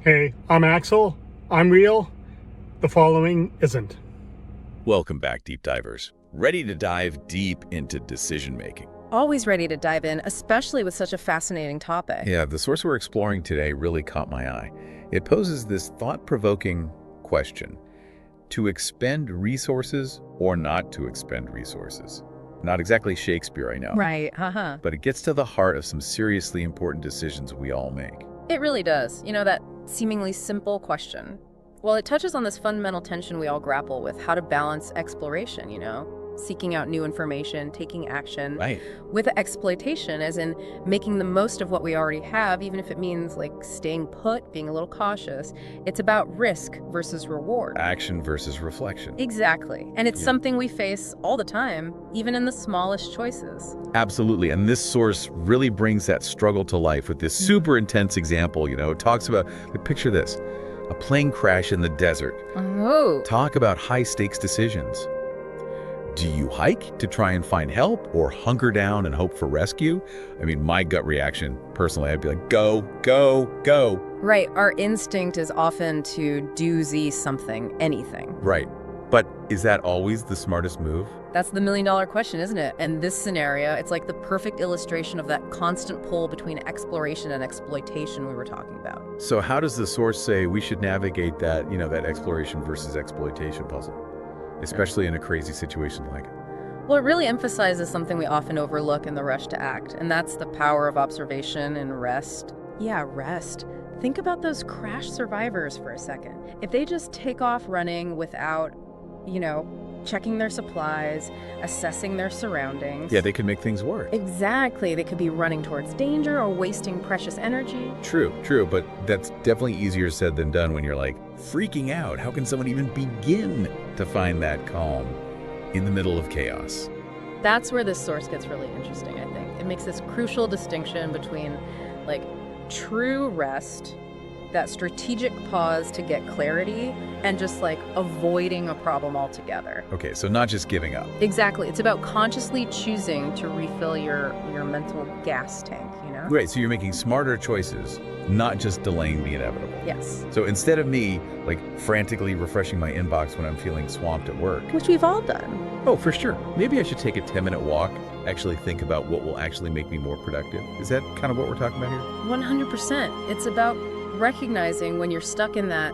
Hey, I'm Axel. I'm real. The following isn't. Welcome back, deep divers. Ready to dive deep into decision making. Always ready to dive in, especially with such a fascinating topic. Yeah, the source we're exploring today really caught my eye. It poses this thought-provoking question: to expend resources or not to expend resources? Not exactly Shakespeare, I know. Right, But it gets to the heart of some seriously important decisions we all make. It really does. That seemingly simple question. Well, it touches on this fundamental tension we all grapple with, how to balance exploration, seeking out new information, taking action, Right. with exploitation, as in making the most of what we already have, even if it means staying put, being a little cautious. It's about risk versus reward. Action versus reflection. Exactly. And it's Yeah. something we face all the time, even in the smallest choices. Absolutely. And this source really brings that struggle to life with this super intense example. It talks about, picture this, a plane crash in the desert. Oh. Talk about high stakes decisions. Do you hike to try and find help or hunker down and hope for rescue? I mean, my gut reaction, personally, I'd be like, go, go, go. Right. Our instinct is often to do something, anything. Right. But is that always the smartest move? That's the million-dollar question, isn't it? And this scenario, it's like the perfect illustration of that constant pull between exploration and exploitation we were talking about. So how does the source say we should navigate that, that exploration versus exploitation puzzle, especially in a crazy situation like it? Well, it really emphasizes something we often overlook in the rush to act, and that's the power of observation and rest. Yeah, rest. Think about those crash survivors for a second. If they just take off running without, checking their supplies, assessing their surroundings. Yeah, they could make things work. Exactly. They could be running towards danger or wasting precious energy. True, but that's definitely easier said than done when you're freaking out. How can someone even begin to find that calm in the middle of chaos? That's where this source gets really interesting, I think. It makes this crucial distinction between true rest, that strategic pause to get clarity, and just avoiding a problem altogether. Okay, so not just giving up. Exactly. It's about consciously choosing to refill your mental gas tank, Right, so you're making smarter choices, not just delaying the inevitable. Yes. So instead of me, frantically refreshing my inbox when I'm feeling swamped at work. Which we've all done. Oh, for sure. Maybe I should take a 10-minute walk, actually think about what will actually make me more productive. Is that kind of what we're talking about here? 100%. It's about recognizing when you're stuck in that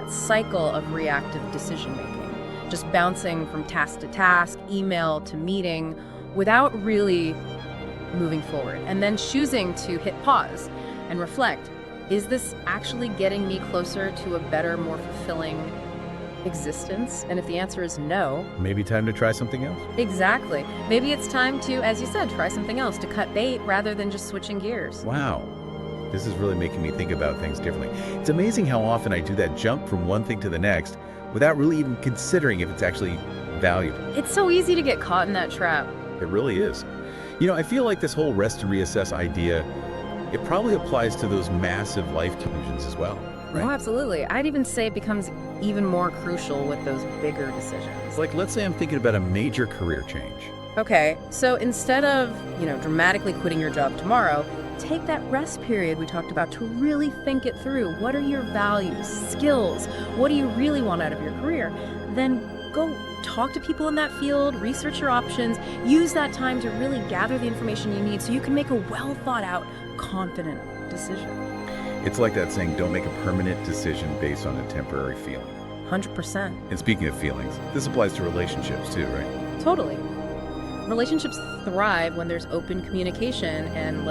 cycle of reactive decision making, just bouncing from task to task, email to meeting, without really moving forward, and then choosing to hit pause and reflect. Is this actually getting me closer to a better, more fulfilling existence? And if the answer is no, Maybe time to try something else? exactly. Maybe it's time to, as you said, try something else, to cut bait rather than just switching gears. Wow. This is really making me think about things differently. It's amazing how often I do that jump from one thing to the next without really even considering if it's actually valuable. It's so easy to get caught in that trap. It really is. I feel like this whole rest and reassess idea, it probably applies to those massive life conclusions as well, right? Oh, absolutely. I'd even say it becomes even more crucial with those bigger decisions. Let's say I'm thinking about a major career change. Okay, so instead of, dramatically quitting your job tomorrow, take that rest period we talked about to really think it through. What are your values, skills? What do you really want out of your career? Then go talk to people in that field, research your options, use that time to really gather the information you need so you can make a well thought out, confident decision. It's like that saying, don't make a permanent decision based on a temporary feeling. 100%. And speaking of feelings, this applies to relationships too, right? Totally. Relationships thrive when there's open communication and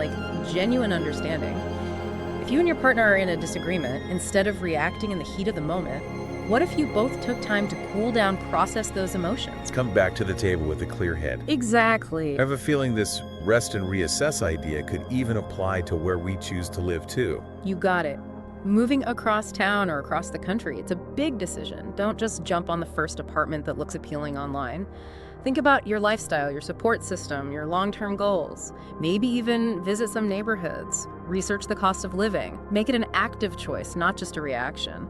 genuine understanding. If you and your partner are in a disagreement, instead of reacting in the heat of the moment, what if you both took time to cool down, process those emotions? Come back to the table with a clear head. Exactly. I have a feeling this rest and reassess idea could even apply to where we choose to live too. You got it. Moving across town or across the country, it's a big decision. Don't just jump on the first apartment that looks appealing online. Think about your lifestyle, your support system, your long-term goals. Maybe even visit some neighborhoods. Research the cost of living. Make it an active choice, not just a reaction.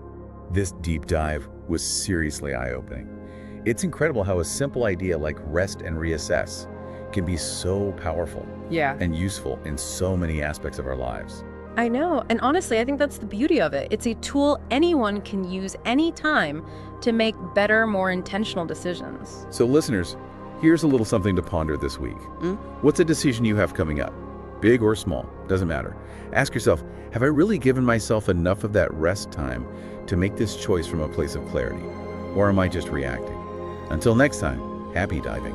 This deep dive was seriously eye-opening. It's incredible how a simple idea like rest and reassess can be so powerful Yeah. and useful in so many aspects of our lives. I know. And honestly, I think that's the beauty of it. It's a tool anyone can use anytime to make better, more intentional decisions. So listeners, here's a little something to ponder this week. What's a decision you have coming up? Big or small, doesn't matter. Ask yourself, have I really given myself enough of that rest time to make this choice from a place of clarity? Or am I just reacting? Until next time, happy diving.